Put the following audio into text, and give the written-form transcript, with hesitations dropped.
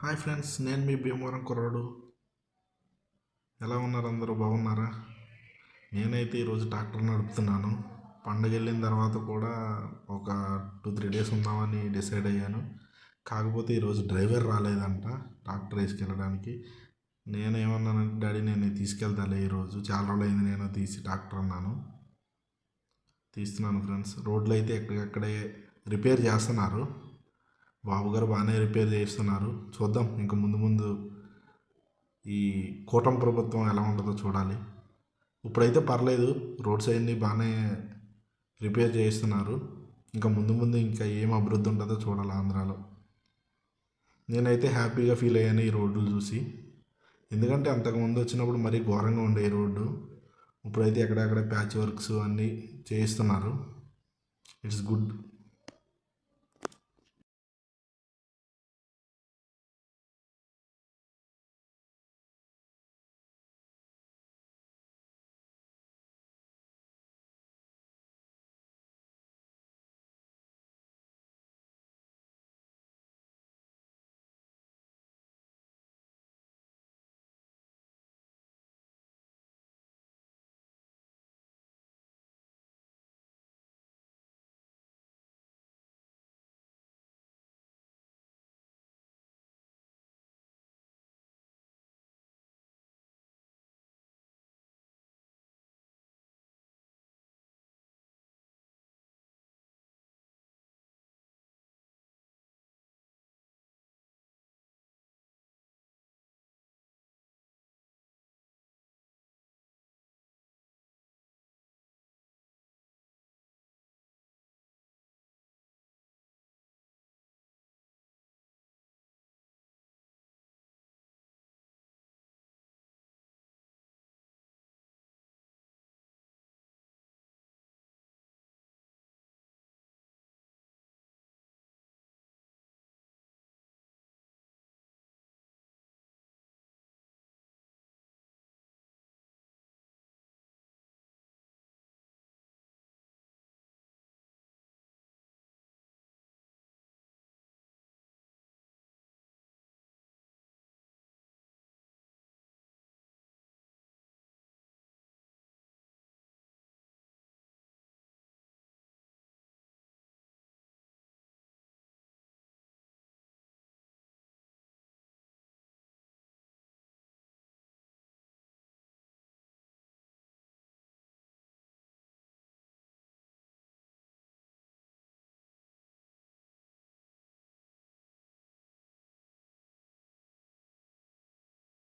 Hi friends, నేను మీ భీమవరం కుర్రాడు. ఎలా ఉన్నారు? అందరూ బాగున్నారా? నేనైతే ఈరోజు ట్రాక్టర్ నడుపుతున్నాను. పండగ వెళ్ళిన తర్వాత కూడా ఒక 2-3 డేస్ ఉందామని డిసైడ్ అయ్యాను. కాకపోతే ఈరోజు డ్రైవర్ రాలేదంట ట్రాక్టర్ వేసుకెళ్ళడానికి. నేనేమన్నానంటే, డాడీ నేను తీసుకెళ్తాలే, ఈరోజు చాలా రోజులైంది నేను తీసి ట్రాక్టర్ అన్నాను. తీస్తున్నాను ఫ్రెండ్స్. రోడ్లు అయితే ఎక్కడికక్కడే రిపేర్ చేస్తున్నారు. బాబుగారు బాగానే రిపేర్ చేస్తున్నారు. చూద్దాం ఇంకా ముందు ముందు ఈ కూటమి ప్రభుత్వం ఎలా ఉంటుందో చూడాలి. ఇప్పుడైతే పర్లేదు, రోడ్స్ అన్నీ బాగానే రిపేర్ చేస్తున్నారు. ఇంకా ముందు ముందు ఇంకా ఏం అభివృద్ధి ఉంటుందో చూడాలి ఆంధ్రాలో. నేనైతే హ్యాపీగా ఫీల్ అయ్యాను ఈ రోడ్లు చూసి. ఎందుకంటే అంతకుముందు వచ్చినప్పుడు మరీ ఘోరంగా ఉండే ఈ రోడ్డు. ఇప్పుడైతే ఎక్కడెక్కడ ప్యాచ్ వర్క్స్ అన్నీ చేయిస్తున్నారు. It's good.